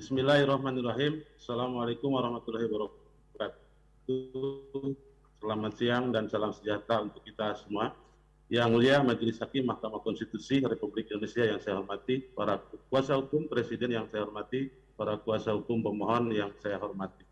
Bismillahirrahmanirrahim. Assalamualaikum warahmatullahi wabarakatuh. Selamat siang dan salam sejahtera untuk kita semua. Yang mulia Majelis Hakim Mahkamah Konstitusi Republik Indonesia yang saya hormati, para kuasa hukum Presiden yang saya hormati, para kuasa hukum pemohon yang saya hormati.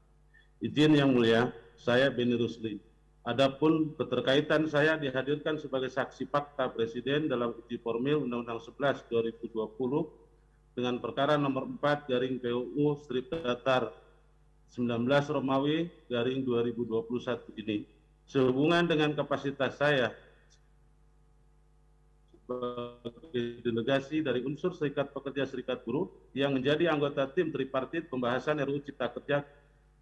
Izin yang mulia, saya Beni Rusli. Adapun keterkaitan saya dihadirkan sebagai saksi fakta Presiden dalam uji formil Undang-Undang 11 2020 dengan perkara nomor 4 garing PUU strip datar 19 Romawi garing 2021 ini. Sehubungan dengan kapasitas saya sebagai delegasi dari unsur Serikat Pekerja Serikat Buruh yang menjadi anggota tim tripartit pembahasan RUU Cipta Kerja,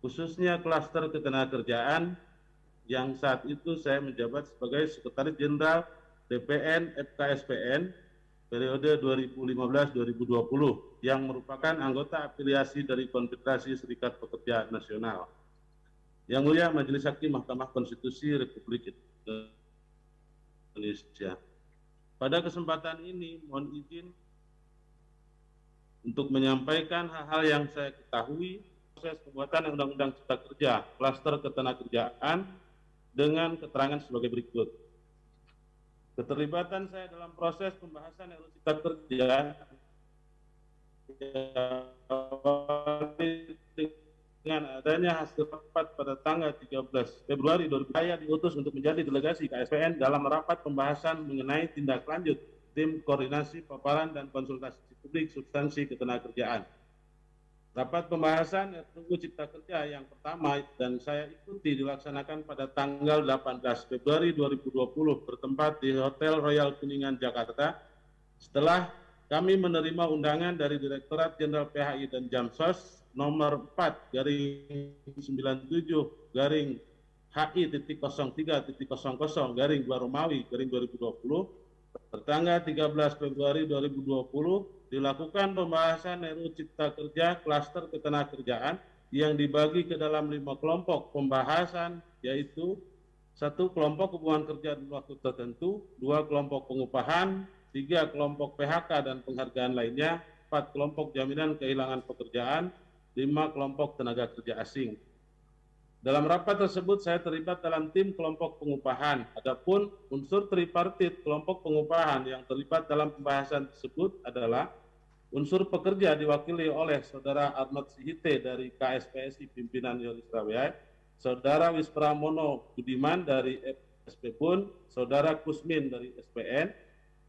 khususnya klaster ketenagakerjaan, yang saat itu saya menjabat sebagai Sekretaris Jenderal DPN FKSPN periode 2015-2020 yang merupakan anggota afiliasi dari Konfederasi Serikat Pekerja Nasional. Yang mulia Majelis Hakim Mahkamah Konstitusi Republik Indonesia. Pada kesempatan ini mohon izin untuk menyampaikan hal-hal yang saya ketahui proses pembuatan Undang-Undang Cipta Kerja klaster ketenagakerjaan dengan keterangan sebagai berikut. Keterlibatan saya dalam proses pembahasan RUU Cipta Kerja dengan adanya hasil rapat pada tanggal 13 Februari 2000, saya diutus untuk menjadi delegasi KSPN dalam rapat pembahasan mengenai tindak lanjut tim koordinasi paparan dan konsultasi publik substansi ketenagakerjaan. Rapat pembahasan RUU Cipta Kerja yang pertama dan saya ikuti dilaksanakan pada tanggal 18 Februari 2020 bertempat di Hotel Royal Kuningan, Jakarta. Setelah kami menerima undangan dari Direktorat Jenderal PHI dan Jamsos nomor 4 garing 97 garing HI.03.00 garing 2 Romawi garing 2020 tertanggal 13 Februari 2020 dilakukan pembahasan RUU Cipta Kerja klaster ketenagakerjaan yang dibagi ke dalam 5 kelompok pembahasan, yaitu 1 kelompok hubungan kerja dalam waktu tertentu, 2 kelompok pengupahan, 3 kelompok PHK dan penghargaan lainnya, 4 kelompok jaminan kehilangan pekerjaan, 5 kelompok tenaga kerja asing. Dalam rapat tersebut saya terlibat dalam tim kelompok pengupahan. Adapun unsur tripartit kelompok pengupahan yang terlibat dalam pembahasan tersebut adalah unsur pekerja diwakili oleh Saudara Ahmad Sihite dari KSPSI pimpinan Yoris Rawiyai, Saudara Wispramono Budiman dari FSP-Bun, Saudara Kusmin dari SPN,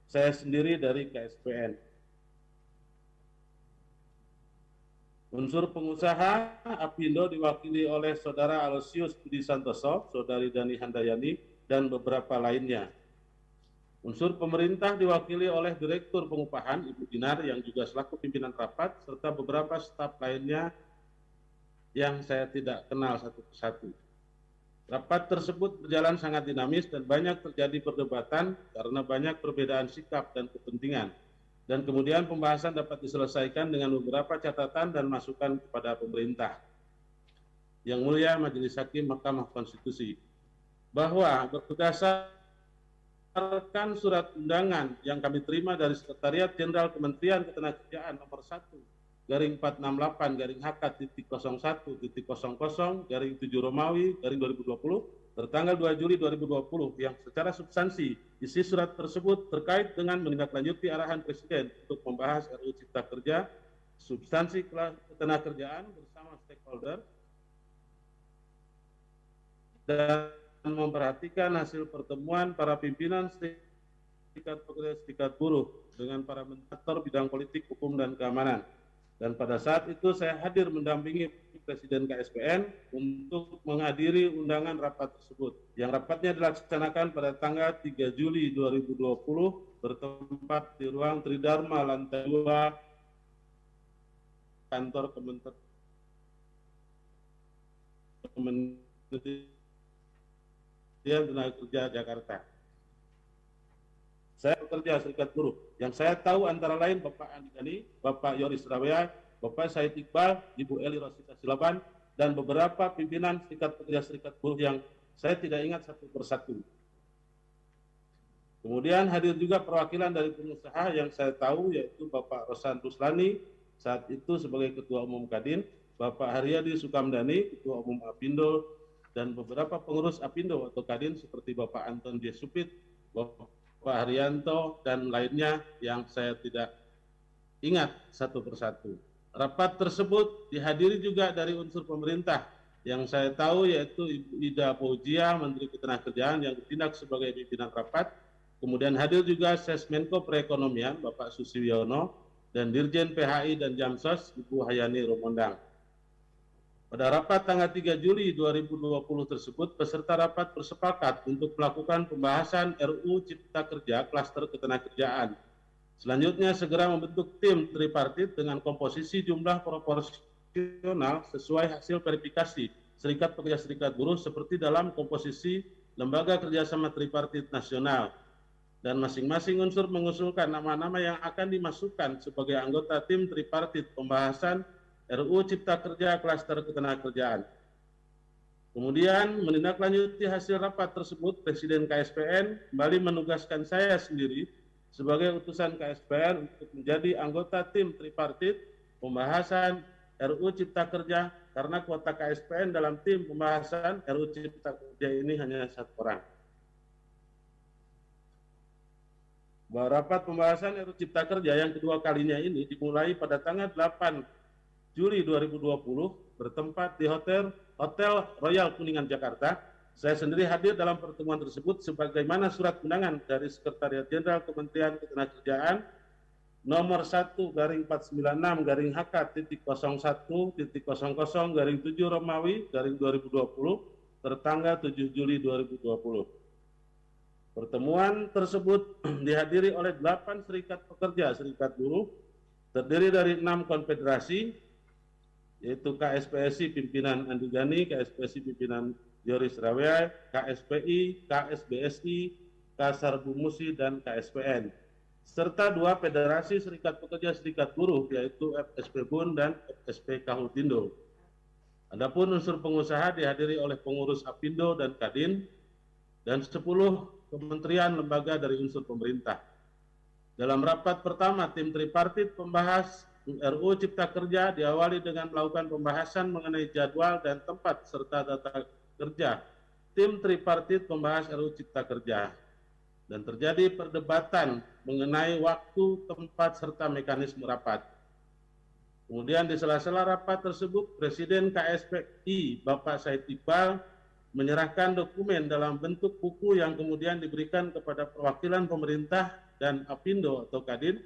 saya sendiri dari KSPN. Unsur pengusaha Apindo diwakili oleh Saudara Aloysius Budi Santoso, Saudari Dani Handayani, dan beberapa lainnya. Unsur pemerintah diwakili oleh Direktur Pengupahan Ibu Dinar yang juga selaku pimpinan rapat, serta beberapa staf lainnya yang saya tidak kenal satu persatu. Rapat tersebut berjalan sangat dinamis dan banyak terjadi perdebatan karena banyak perbedaan sikap dan kepentingan. Dan kemudian pembahasan dapat diselesaikan dengan beberapa catatan dan masukan kepada pemerintah. Yang mulia Majelis Hakim Mahkamah Konstitusi, bahwa berdasarkan surat undangan yang kami terima dari Sekretariat Jenderal Kementerian Ketenagakerjaan nomor 1 garing 468 garing HK.01.00 garing 7 Romawi garing 2020 tertanggal 2 Juli 2020 yang secara substansi isi surat tersebut terkait dengan menindaklanjuti arahan Presiden untuk membahas RUU Cipta Kerja substansi ketenagakerjaan bersama stakeholder dan memperhatikan hasil pertemuan para pimpinan Serikat Pekerja Serikat Buruh dengan para mentor bidang politik, hukum, dan keamanan. Dan pada saat itu saya hadir mendampingi Presiden KSPN untuk menghadiri undangan rapat tersebut. Yang rapatnya dilaksanakan pada tanggal 3 Juli 2020 bertempat di ruang Tridharma lantai 2 kantor Kementerian Tenaga Kerja Jakarta. Saya bekerja Serikat Buruh. Yang saya tahu antara lain Bapak Andi Gani, Bapak Yoris Rawiyai, Bapak Said Iqbal, Ibu Eli Rosita Silaban, dan beberapa pimpinan Serikat Pekerja Serikat Buruh yang saya tidak ingat satu persatu. Kemudian hadir juga perwakilan dari pengusaha yang saya tahu, yaitu Bapak Rosan Ruslani, saat itu sebagai Ketua Umum Kadin, Bapak Haryadi Sukamdhani, Ketua Umum Apindo, dan beberapa pengurus Apindo atau Kadin seperti Bapak Anton J. Supit, Bapak Haryanto, dan lainnya yang saya tidak ingat satu persatu. Rapat tersebut dihadiri juga dari unsur pemerintah yang saya tahu yaitu Ibu Ida Fauzia, Menteri Ketenagakerjaan yang bertindak sebagai pimpinan rapat. Kemudian hadir juga Sesmenko Perekonomian, Bapak Susiwiono, dan Dirjen PHI dan Jamsos, Ibu Hayani Romondang. Pada rapat tanggal 3 Juli 2020 tersebut, peserta rapat bersepakat untuk melakukan pembahasan RUU Cipta Kerja Klaster Ketenagakerjaan. Selanjutnya segera membentuk tim tripartit dengan komposisi jumlah proporsional sesuai hasil verifikasi Serikat Pekerja Serikat Buruh seperti dalam komposisi Lembaga Kerjasama Tripartit Nasional. Dan masing-masing unsur mengusulkan nama-nama yang akan dimasukkan sebagai anggota tim tripartit pembahasan RUU Cipta Kerja Klaster Ketenagakerjaan. Kemudian menindaklanjuti hasil rapat tersebut, Presiden KSPN kembali menugaskan saya sendiri sebagai utusan KSPN untuk menjadi anggota tim tripartit pembahasan RUU Cipta Kerja karena kuota KSPN dalam tim pembahasan RUU Cipta Kerja ini hanya 1 orang. Bahwa rapat pembahasan RUU Cipta Kerja yang kedua kalinya ini dimulai pada tanggal 8 Juli 2020 bertempat di Hotel Royal Kuningan, Jakarta. Saya sendiri hadir dalam pertemuan tersebut sebagaimana surat undangan dari Sekretariat Jenderal Kementerian Ketenagakerjaan nomor 1/49/HK.01.00/7 Romawi/2020 tertanggal 7 Juli 2020. Pertemuan tersebut dihadiri oleh 8 serikat pekerja serikat buruh, terdiri dari 6 konfederasi, yaitu KSPSI pimpinan Andi Gani, KSPSI pimpinan Yoris Rawea, KSPI, KSBSI, Kasar Bumusi, dan KSPN, serta 2 federasi serikat pekerja serikat buruh, yaitu FSP BUN dan FSP Kahutindo. Adapun unsur pengusaha dihadiri oleh pengurus Apindo dan Kadin, dan 10 kementerian lembaga dari unsur pemerintah. Dalam rapat pertama, tim tripartit pembahas RUU Cipta Kerja diawali dengan melakukan pembahasan mengenai jadwal dan tempat serta data kerja tim tripartit pembahas RUU Cipta Kerja, dan terjadi perdebatan mengenai waktu, tempat, serta mekanisme rapat. Kemudian di sela-sela rapat tersebut, Presiden KSPI Bapak Said Iqbal menyerahkan dokumen dalam bentuk buku yang kemudian diberikan kepada perwakilan pemerintah dan Apindo atau Kadin.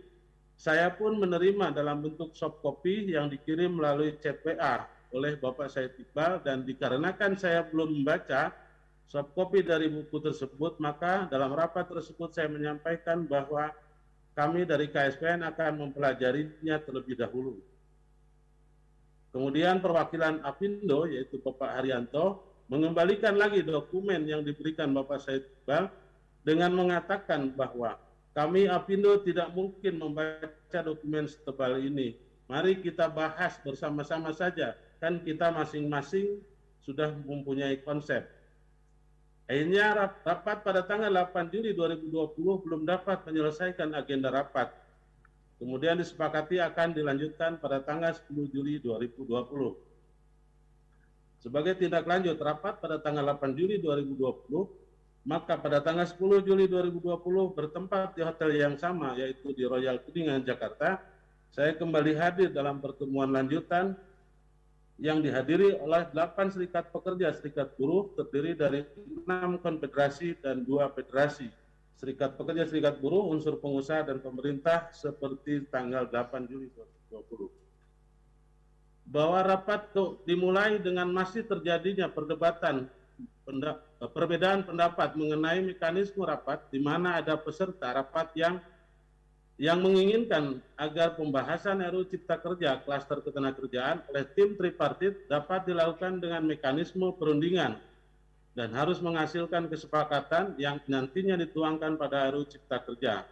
Saya pun menerima dalam bentuk soft copy yang dikirim melalui chat WA oleh Bapak Said Iqbal, dan dikarenakan saya belum membaca soft copy dari buku tersebut, maka dalam rapat tersebut saya menyampaikan bahwa kami dari KSPN akan mempelajarinya terlebih dahulu. Kemudian perwakilan Apindo yaitu Bapak Haryanto mengembalikan lagi dokumen yang diberikan Bapak Said Iqbal dengan mengatakan bahwa kami Apindo tidak mungkin membaca dokumen setebal ini. Mari kita bahas bersama-sama saja, kan kita masing-masing sudah mempunyai konsep. Akhirnya rapat pada tanggal 8 Juli 2020 belum dapat menyelesaikan agenda rapat. Kemudian disepakati akan dilanjutkan pada tanggal 10 Juli 2020. Sebagai tindak lanjut rapat pada tanggal 8 Juli 2020, maka pada tanggal 10 Juli 2020 bertempat di hotel yang sama, yaitu di Royal Kuningan, Jakarta, saya kembali hadir dalam pertemuan lanjutan yang dihadiri oleh 8 serikat pekerja serikat buruh, terdiri dari 6 konfederasi dan 2 federasi serikat pekerja serikat buruh, unsur pengusaha dan pemerintah seperti tanggal 8 Juli 2020. Bahwa rapat dimulai dengan masih terjadinya perbedaan pendapat mengenai mekanisme rapat, di mana ada peserta rapat yang menginginkan agar pembahasan RUU Cipta Kerja Klaster Ketenagakerjaan oleh tim tripartit dapat dilakukan dengan mekanisme perundingan dan harus menghasilkan kesepakatan yang nantinya dituangkan pada RUU Cipta Kerja.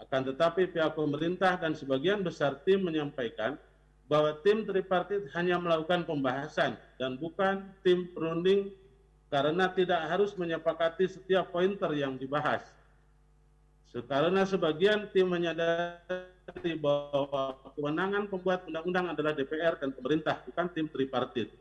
Akan tetapi pihak pemerintah dan sebagian besar tim menyampaikan bahwa tim tripartit hanya melakukan pembahasan dan bukan tim perunding karena tidak harus menyepakati setiap pointer yang dibahas. Karena sebagian tim menyadari bahwa kewenangan pembuat undang-undang adalah DPR dan pemerintah, bukan tim tripartit.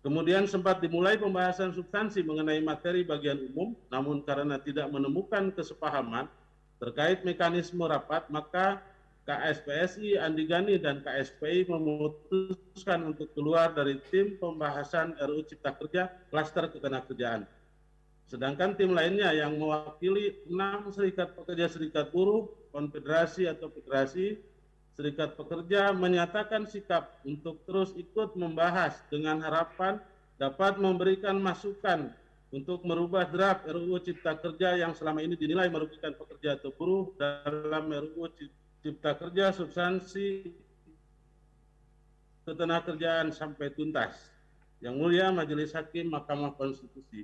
Kemudian sempat dimulai pembahasan substansi mengenai materi bagian umum, namun karena tidak menemukan kesepahaman terkait mekanisme rapat, maka KSPSI, Andi Gani, dan KSPI memutuskan untuk keluar dari tim pembahasan RUU Cipta Kerja Klaster Ketenagakerjaan. Sedangkan tim lainnya yang mewakili 6 serikat pekerja, serikat buruh, konfederasi atau federasi, serikat pekerja menyatakan sikap untuk terus ikut membahas dengan harapan dapat memberikan masukan untuk merubah draft RUU Cipta Kerja yang selama ini dinilai merugikan pekerja atau buruh dalam RUU Cipta Kerja substansi ketenagakerjaan sampai tuntas. Yang mulia Majelis Hakim Mahkamah Konstitusi,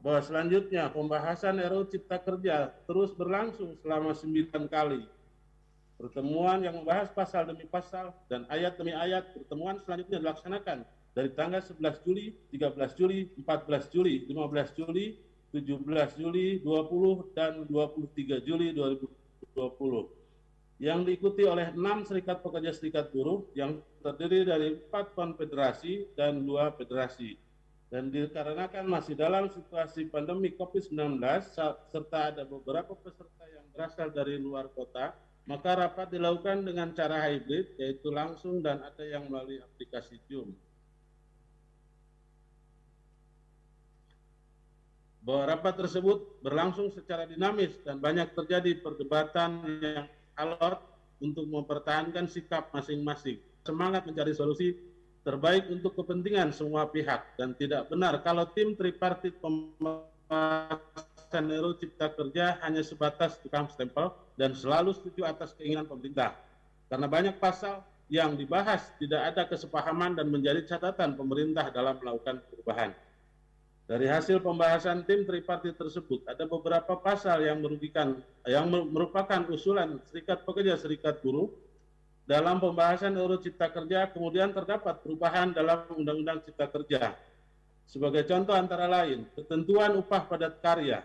bahwa selanjutnya pembahasan RUU Cipta Kerja terus berlangsung selama 9 kali. Pertemuan yang membahas pasal demi pasal dan ayat demi ayat, pertemuan selanjutnya dilaksanakan dari tanggal 11 Juli, 13 Juli, 14 Juli, 15 Juli, 17 Juli, 20 dan 23 Juli 2020. Yang diikuti oleh 6 serikat pekerja, serikat buruh yang terdiri dari 4 konfederasi dan 2 federasi. Dan dikarenakan masih dalam situasi pandemi COVID-19 serta ada beberapa peserta yang berasal dari luar kota, maka rapat dilakukan dengan cara hybrid, yaitu langsung dan ada yang melalui aplikasi Zoom. Bahwa rapat tersebut berlangsung secara dinamis dan banyak terjadi perdebatan yang alot untuk mempertahankan sikap masing-masing. Semangat mencari solusi terbaik untuk kepentingan semua pihak dan tidak benar kalau tim tripartit pembahasan RUU Cipta Kerja hanya sebatas tukang stempel dan selalu setuju atas keinginan pemerintah. Karena banyak pasal yang dibahas tidak ada kesepahaman dan menjadi catatan pemerintah dalam melakukan perubahan. Dari hasil pembahasan tim tripartit tersebut, ada beberapa pasal yang merupakan usulan serikat pekerja, serikat buruh dalam pembahasan RUU Cipta Kerja, kemudian terdapat perubahan dalam Undang-Undang Cipta Kerja. Sebagai contoh antara lain, ketentuan upah padat karya,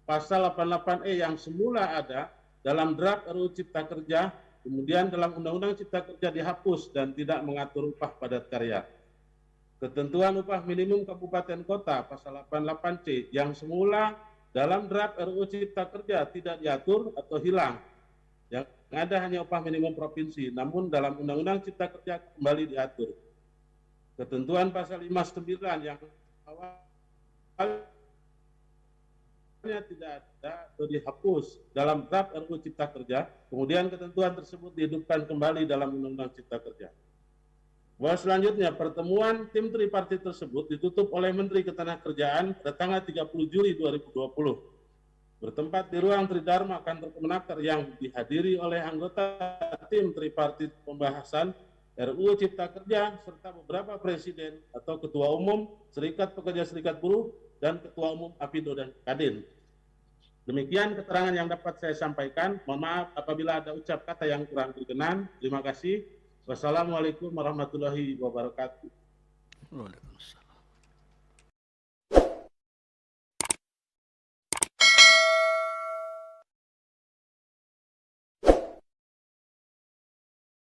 pasal 88E yang semula ada dalam draft RUU Cipta Kerja, kemudian dalam Undang-Undang Cipta Kerja dihapus dan tidak mengatur upah padat karya. Ketentuan upah minimum kabupaten kota pasal 88C yang semula dalam draft RUU Cipta Kerja tidak diatur atau hilang. Yang ada hanya upah minimum provinsi, namun dalam Undang-Undang Cipta Kerja kembali diatur. Ketentuan pasal 59 yang awalnya tidak ada atau dihapus dalam draft RUU Cipta Kerja, kemudian ketentuan tersebut dihidupkan kembali dalam Undang-Undang Cipta Kerja. Bahwa selanjutnya pertemuan tim tripartit tersebut ditutup oleh Menteri Ketenagakerjaan pada tanggal 30 Juli 2020 bertempat di ruang Tridharma kantor Kemenaker yang dihadiri oleh anggota tim tripartit pembahasan RUU Cipta Kerja serta beberapa presiden atau ketua umum serikat pekerja, serikat buruh dan ketua umum Apindo dan Kadin. Demikian keterangan yang dapat saya sampaikan. Mohon maaf apabila ada ucap kata yang kurang berkenan. Terima kasih. Wassalamualaikum warahmatullahi wabarakatuh. Waalaikumsalam.